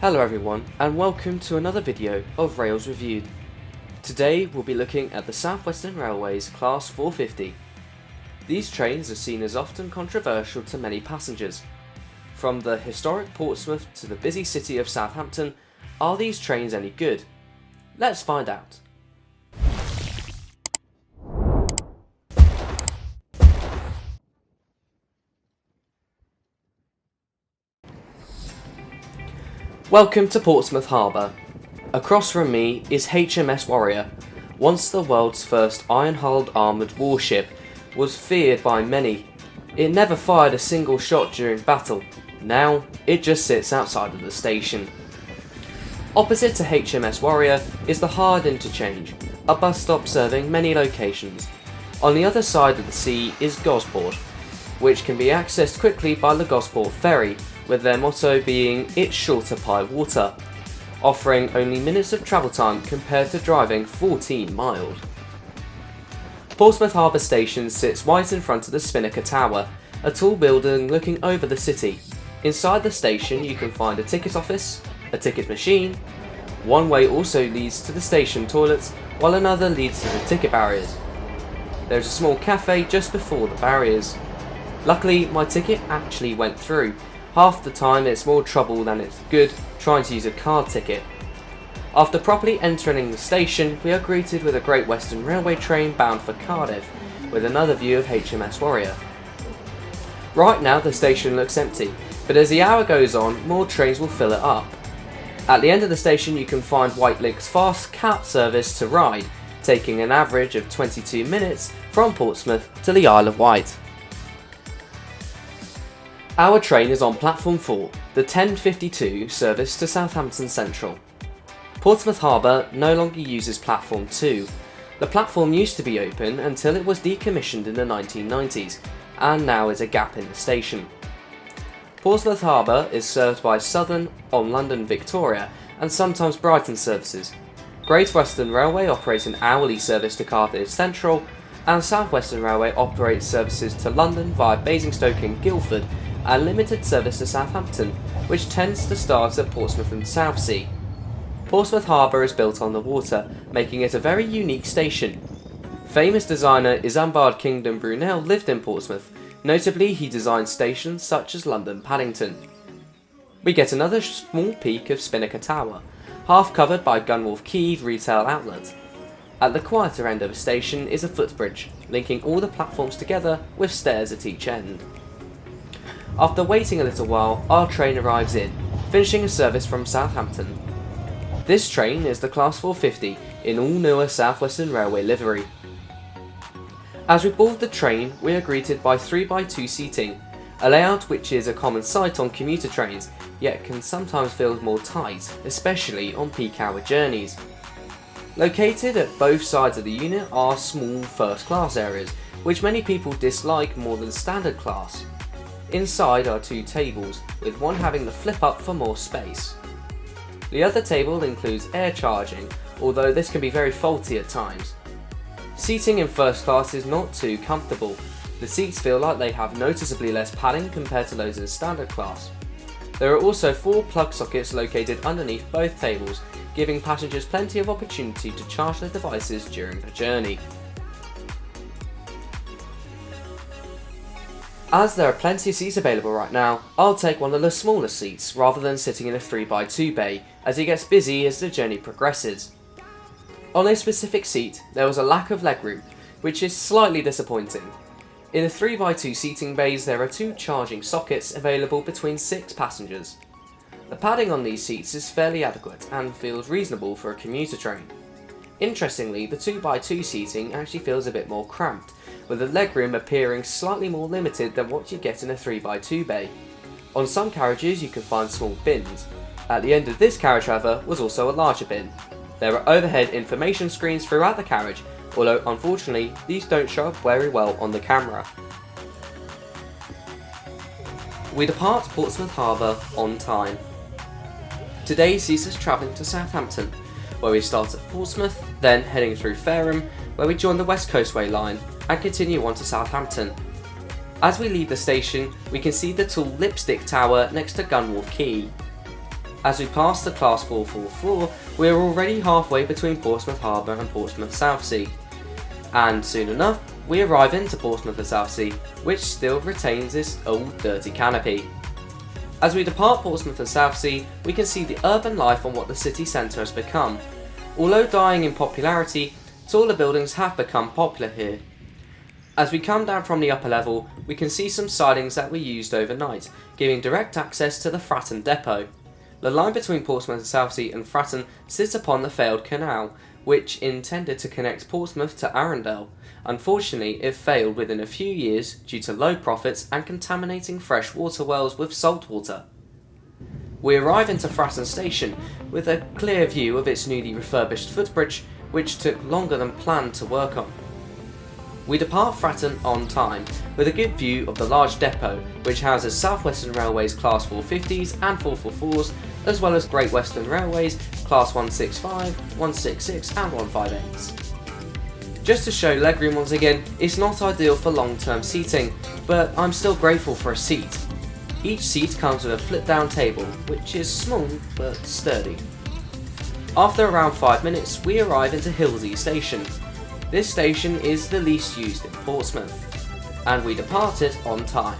Hello everyone and welcome to another video of Rails Reviewed. Today we'll be looking at the South Western Railway's Class 450. These trains are seen as often controversial to many passengers. From the historic Portsmouth to the busy city of Southampton, are these trains any good? Let's find out. Welcome to Portsmouth Harbour. Across from me is HMS Warrior. Once the world's first iron-hulled armoured warship, was feared by many. It never fired a single shot during battle. Now, it just sits outside of the station. Opposite to HMS Warrior is the Hard Interchange, a bus stop serving many locations. On the other side of the sea is Gosport, which can be accessed quickly by the Gosport ferry, with their motto being "It's shorter by water", offering only minutes of travel time compared to driving 14 miles. Portsmouth Harbour Station sits right in front of the Spinnaker Tower, a tall building looking over the city. Inside the station you can find a ticket office, a ticket machine. One way also leads to the station toilets, while another leads to the ticket barriers. There is a small cafe just before the barriers. Luckily my ticket actually went through. Half the time it's more trouble than it's good trying to use a card ticket. After properly entering the station, we are greeted with a Great Western Railway train bound for Cardiff, with another view of HMS Warrior. Right now the station looks empty, but as the hour goes on, more trains will fill it up. At the end of the station you can find Whitelink's fast cat service to Ryde, taking an average of 22 minutes from Portsmouth to the Isle of Wight. Our train is on platform 4, the 10:52 service to Southampton Central. Portsmouth Harbour no longer uses platform 2. The platform used to be open until it was decommissioned in the 1990s, and now is a gap in the station. Portsmouth Harbour is served by Southern on London Victoria and sometimes Brighton services. Great Western Railway operates an hourly service to Cardiff Central, and South Western Railway operates services to London via Basingstoke and Guildford, and limited service to Southampton, which tends to start at Portsmouth and Southsea. Portsmouth Harbour is built on the water, making it a very unique station. Famous designer Isambard Kingdom Brunel lived in Portsmouth. Notably, he designed stations such as London Paddington. We get another small peek of Spinnaker Tower, half covered by Gunwharf Quay retail outlet. At the quieter end of the station is a footbridge, linking all the platforms together with stairs at each end. After waiting a little while, our train arrives in, finishing a service from Southampton. This train is the Class 450 in all newer South Western Railway livery. As we board the train, we are greeted by 3x2 seating, a layout which is a common sight on commuter trains, yet can sometimes feel more tight, especially on peak hour journeys. Located at both sides of the unit are small first class areas, which many people dislike more than standard class. Inside are two tables, with one having the flip up for more space. The other table includes air charging, although this can be very faulty at times. Seating in first class is not too comfortable. The seats feel like they have noticeably less padding compared to those in standard class. There are also 4 plug sockets located underneath both tables, giving passengers plenty of opportunity to charge their devices during the journey. As there are plenty of seats available right now, I'll take one of the smaller seats rather than sitting in a 3x2 bay, as it gets busy as the journey progresses. On a specific seat, there was a lack of legroom, which is slightly disappointing. In the 3x2 seating bays there are 2 charging sockets available between 6 passengers. The padding on these seats is fairly adequate and feels reasonable for a commuter train. Interestingly, the 2x2 seating actually feels a bit more cramped, with the legroom appearing slightly more limited than what you get in a 3x2 bay. On some carriages you can find small bins. At the end of this carriage however was also a larger bin. There are overhead information screens throughout the carriage, although unfortunately these don't show up very well on the camera. We depart Portsmouth Harbour on time. Today sees us travelling to Southampton, where we start at Portsmouth, then heading through Fareham, where we join the West Coastway line, and continue on to Southampton. As we leave the station, we can see the tall Lipstick Tower next to Gunwharf Quay. As we pass the Class 444, we are already halfway between Portsmouth Harbour and Portsmouth Southsea. And soon enough, we arrive into Portsmouth Southsea, which still retains its old dirty canopy. As we depart Portsmouth Southsea, we can see the urban life on what the city centre has become. Although dying in popularity, taller buildings have become popular here. As we come down from the upper level, we can see some sidings that were used overnight, giving direct access to the Fratton depot. The line between Portsmouth Southsea and Fratton sits upon the failed canal, which intended to connect Portsmouth to Arundel. Unfortunately, it failed within a few years due to low profits and contaminating fresh water wells with salt water. We arrive into Fratton Station with a clear view of its newly refurbished footbridge, which took longer than planned to work on. We depart Fratton on time, with a good view of the large depot, which houses South Western Railway's Class 450s and 444s, as well as Great Western Railway's Class 165, 166 and 158s. Just to show legroom once again, it's not ideal for long-term seating, but I'm still grateful for a seat. Each seat comes with a flip-down table, which is small but sturdy. After around 5 minutes, we arrive into Hillsey Station. This station is the least used in Portsmouth, and we departed on time.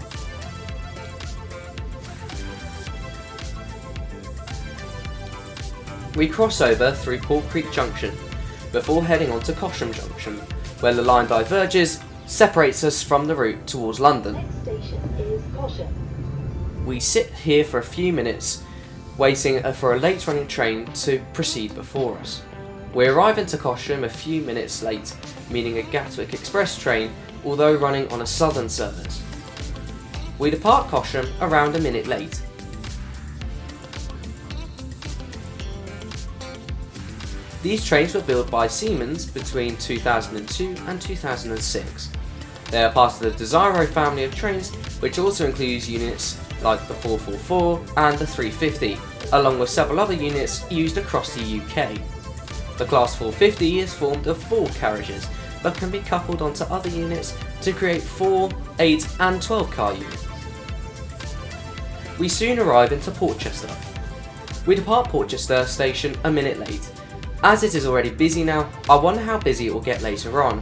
We cross over through Port Creek Junction, before heading on to Cosham Junction, where the line diverges, separates us from the route towards London. Next station is Cosham. We sit here for a few minutes, waiting for a late running train to proceed before us. We arrive into Cosham a few minutes late, meaning a Gatwick Express train, although running on a southern service. We depart Cosham around a minute late. These trains were built by Siemens between 2002 and 2006. They are part of the Desiro family of trains, which also includes units like the 444 and the 350, along with several other units used across the UK. The Class 450 is formed of 4 carriages, but can be coupled onto other units to create 4, 8 and 12 car units. We soon arrive into Portchester. We depart Portchester station a minute late. As it is already busy now, I wonder how busy it will get later on.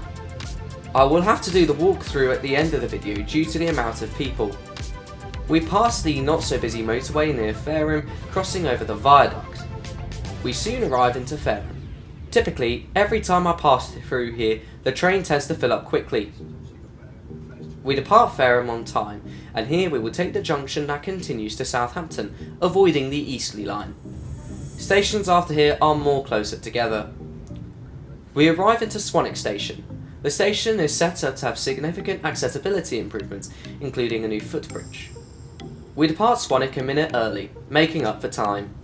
I will have to do the walkthrough at the end of the video due to the amount of people. We pass the not so busy motorway near Fareham, crossing over the viaduct. We soon arrive into Fareham. Typically, every time I pass through here, the train tends to fill up quickly. We depart Fareham on time, and here we will take the junction that continues to Southampton, avoiding the Eastleigh line. Stations after here are more closer together. We arrive into Swanwick Station. The station is set up to have significant accessibility improvements, including a new footbridge. We depart Swanwick a minute early, making up for time.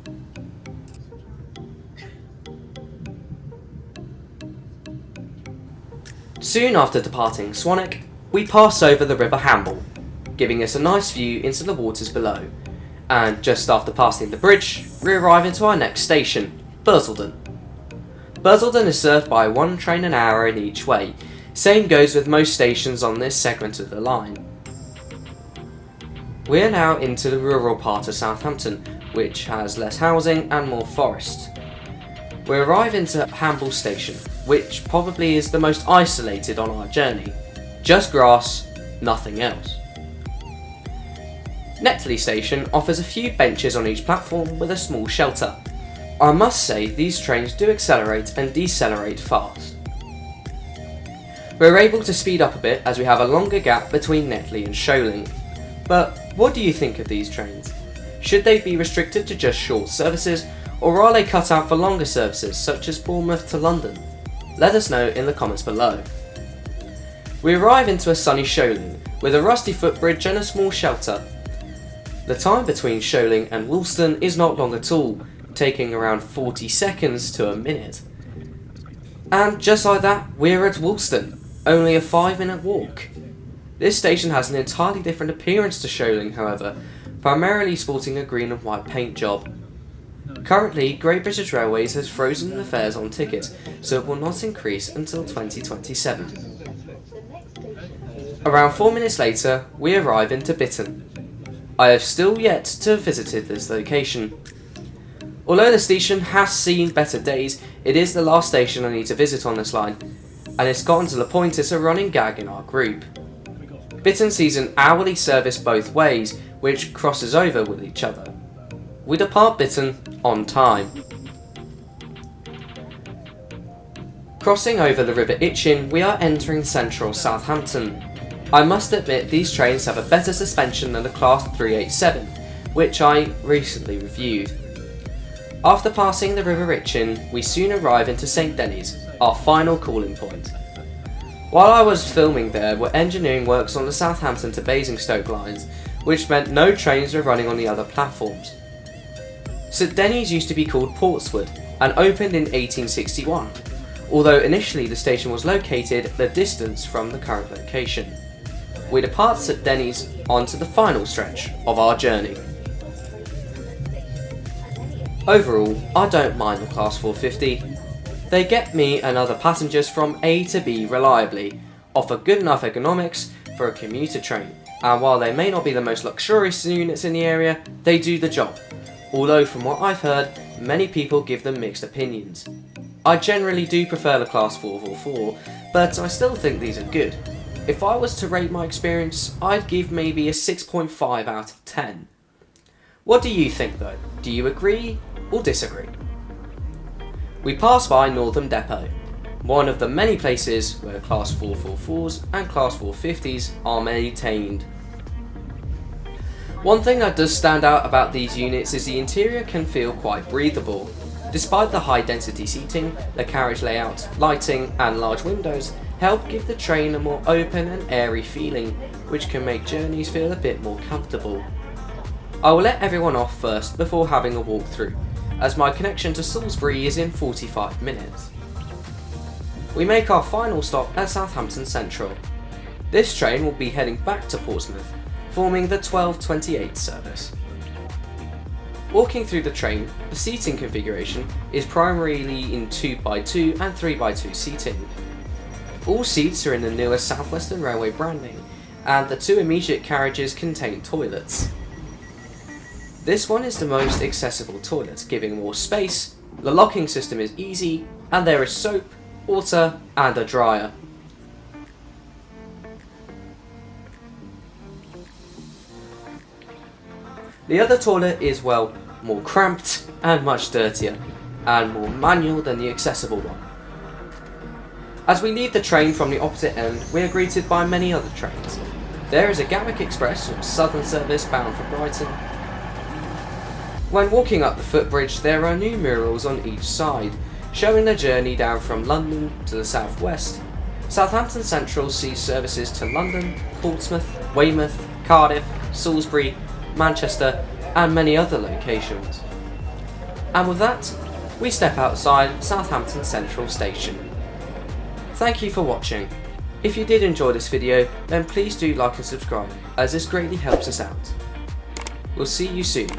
Soon after departing Swanwick, we pass over the River Hamble, giving us a nice view into the waters below. And just after passing the bridge, we arrive into our next station, Bursledon. Bursledon is served by 1 train an hour in each way. Same goes with most stations on this segment of the line. We are now into the rural part of Southampton, which has less housing and more forest. We arrive into Hamble Station, which probably is the most isolated on our journey. Just grass, nothing else. Netley Station offers a few benches on each platform with a small shelter. I must say these trains do accelerate and decelerate fast. We're able to speed up a bit as we have a longer gap between Netley and Sholing. But what do you think of these trains? Should they be restricted to just short services, or are they cut out for longer services such as Bournemouth to London? Let us know in the comments below. We arrive into a sunny Sholing with a rusty footbridge and a small shelter. The time between Sholing and Woolston is not long at all, taking around 40 seconds to a minute. And just like that, we're at Woolston, only a 5-minute walk. This station has an entirely different appearance to Sholing, however, primarily sporting a green and white paint job. Currently, Great British Railways has frozen the fares on tickets, so it will not increase until 2027. Around 4 minutes later, we arrive into Bitton. I have still yet to have visited this location. Although the station has seen better days, it is the last station I need to visit on this line, and it's gotten to the point it's a running gag in our group. Bitton sees an hourly service both ways, which crosses over with each other. We depart Bitton on time. Crossing over the River Itchen, we are entering central Southampton. I must admit these trains have a better suspension than the Class 387, which I recently reviewed. After passing the River Itchen, we soon arrive into St Denis, our final calling point. While I was filming there were engineering works on the Southampton to Basingstoke lines, which meant no trains were running on the other platforms. St Denis used to be called Portsmouth and opened in 1861, although initially the station was located at a distance from the current location. We depart St Denis onto the final stretch of our journey. Overall, I don't mind the Class 450. They get me and other passengers from A to B reliably, offer good enough economics for a commuter train, and while they may not be the most luxurious units in the area, they do the job, although from what I've heard, many people give them mixed opinions. I generally do prefer the Class 444, but I still think these are good. If I was to rate my experience, I'd give maybe a 6.5 out of 10. What do you think though? Do you agree or disagree? We pass by Northam Depot, one of the many places where Class 444s and Class 450s are maintained. One thing that does stand out about these units is the interior can feel quite breathable. Despite the high density seating, the carriage layout, lighting and large windows help give the train a more open and airy feeling, which can make journeys feel a bit more comfortable. I will let everyone off first before having a walk through, as my connection to Salisbury is in 45 minutes. We make our final stop at Southampton Central. This train will be heading back to Portsmouth, forming the 12:28 service. Walking through the train, the seating configuration is primarily in 2x2 and 3x2 seating. All seats are in the newer South Western Railway branding, and the two immediate carriages contain toilets. This one is the most accessible toilet, giving more space, the locking system is easy, and there is soap, water, and a dryer. The other toilet is, well, more cramped and much dirtier, and more manual than the accessible one. As we leave the train from the opposite end, we are greeted by many other trains. There is a Gatwick Express or Southern service bound for Brighton. When walking up the footbridge, there are new murals on each side, showing the journey down from London to the southwest. Southampton Central sees services to London, Portsmouth, Weymouth, Cardiff, Salisbury, Manchester, and many other locations. And with that, we step outside Southampton Central Station. Thank you for watching. If you did enjoy this video, then please do like and subscribe, as this greatly helps us out. We'll see you soon.